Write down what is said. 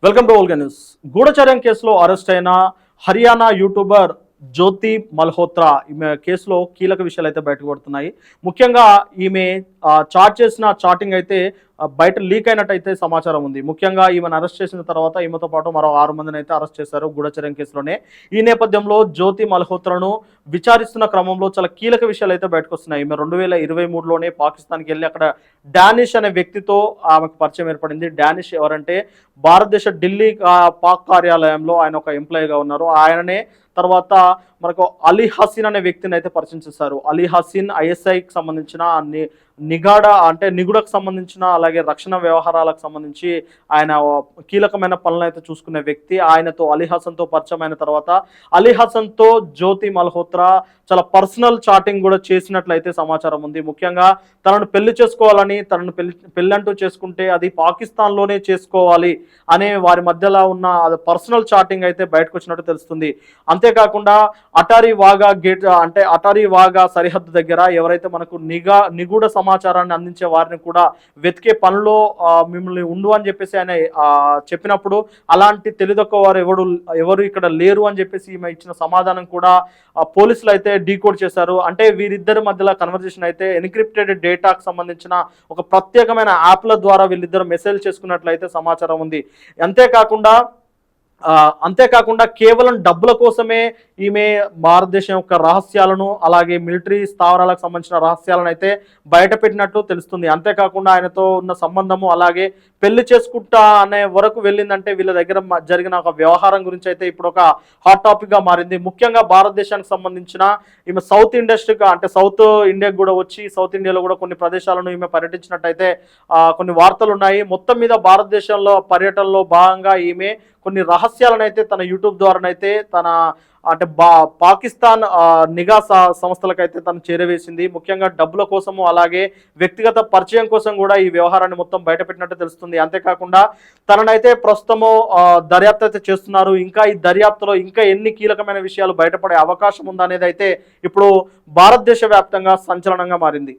Welcome to Olga news. గూఢచర్యం కేసులో arrest అయిన హర్యానా యూట్యూబర్ జ్యోతి మల్హోత్రా ఈమె కేసులో కీలక విషయాలు అయితే బయటకు పడుతున్నాయి. ముఖ్యంగా ఈమె చాట్ చేసిన చాటింగ్ అయితే బయట లీక్ అయినట్టయితే సమాచారం ఉంది. ముఖ్యంగా ఈమెను అరెస్ట్ చేసిన తర్వాత ఈమెతో పాటు మరో 6 మందిని అయితే అరెస్ట్ చేశారు గూఢచర్యం కేసులోనే. ఈ నేపథ్యంలో జ్యోతి మల్హోత్రాను విచారిస్తున్న క్రమంలో చాలా కీలక విషయాలు అయితే బయటకు వస్తున్నాయి. ఈమె 2023లోనే పాకిస్తాన్కి వెళ్ళి అక్కడ డానిష్ అనే వ్యక్తితో ఆమెకు పరిచయం ఏర్పడింది. డానిష్ ఎవరంటే భారతదేశ ఢిల్లీ పాక్ కార్యాలయంలో ఆయన ఒక ఎంప్లాయీగా ఉన్నారు. ఆయననే తర్వాత మనకు అలీ హసీన్ అనే వ్యక్తిని అయితే పరిచయం చేశారు. అలీ హసీన్ ఐఎస్ఐకి సంబంధించిన నిగుడకు సంబంధించిన అలాగే రక్షణ వ్యవహారాలకు సంబంధించి ఆయన కీలకమైన పనులను అయితే చూసుకునే వ్యక్తి. ఆయనతో అలీ హసన్తో పరిచయం అయిన తర్వాత అలీ హసన్తో జ్యోతి మల్హోత్రా చాలా పర్సనల్ చాటింగ్ కూడా చేసినట్లయితే సమాచారం ఉంది. ముఖ్యంగా తనను పెళ్లి చేసుకోవాలని, తనను పెళ్ళంటూ చేసుకుంటే అది పాకిస్తాన్లోనే చేసుకోవాలి అనే వారి మధ్యలో ఉన్న పర్సనల్ చాటింగ్ అయితే బయటకు వచ్చినట్టు తెలుస్తుంది. అంతేకాకుండా అటారీ వాగా సరిహద్దు దగ్గర ఎవరైతే మనకు నిగూఢ సమాచారాన్ని అందించే వారిని కూడా వెతికే పనిలో మిమ్మల్ని ఉండు అని చెప్పేసి ఆయన చెప్పినప్పుడు అలాంటి తెలిదొక్క వారు ఎవరు ఇక్కడ లేరు అని చెప్పేసి ఈమె ఇచ్చిన సమాధానం కూడా పోలీసులు అయితే డీకోడ్ చేశారు. అంటే వీరిద్దరి మధ్యలో కన్వర్జేషన్ అయితే ఎన్క్రిప్టెడ్ డేటాకు సంబంధించిన ఒక ప్రత్యేకమైన యాప్ల ద్వారా వీళ్ళిద్దరు మెసేజ్ చేసుకున్నట్లయితే సమాచారం ఉంది. అంతేకాకుండా కేవలం డబ్బుల కోసమే ఈమె భారతదేశం యొక్క రహస్యాలను అలాగే మిలిటరీ స్థావరాలకు సంబంధించిన రహస్యాలను అయితే బయటపెట్టినట్టు తెలుస్తుంది. అంతేకాకుండా ఆయనతో ఉన్న సంబంధము అలాగే పెళ్లి చేసుకుంటా అనే వరకు వెళ్ళిందంటే వీళ్ళ దగ్గర జరిగిన ఒక వ్యవహారం గురించి అయితే ఇప్పుడు ఒక హాట్ టాపిక్గా మారింది. ముఖ్యంగా భారతదేశానికి సంబంధించిన ఈమె సౌత్ ఇండియాకి కూడా వచ్చి సౌత్ ఇండియాలో కూడా కొన్ని ప్రదేశాలను ఈమె పర్యటించినట్టయితే కొన్ని వార్తలు ఉన్నాయి. మొత్తం మీద భారతదేశంలో పర్యటనలో భాగంగా ఈమె కొన్ని రహస్యాలను అయితే తన యూట్యూబ్ ద్వారానైతే పాకిస్తాన్ నిఘా సంస్థలకైతే తను చేరవేసింది. ముఖ్యంగా డబ్బుల కోసము అలాగే వ్యక్తిగత పరిచయం కోసం కూడా ఈ వ్యవహారాన్ని మొత్తం బయటపెట్టినట్టు తెలుస్తుంది. అంతేకాకుండా తననైతే ప్రస్తుతము దర్యాప్తు అయితే చేస్తున్నారు. ఇంకా ఈ దర్యాప్తులో ఇంకా ఎన్ని కీలకమైన విషయాలు బయటపడే అవకాశం ఉందనేది అయితే ఇప్పుడు భారతదేశ వ్యాప్తంగా సంచలనంగా మారింది.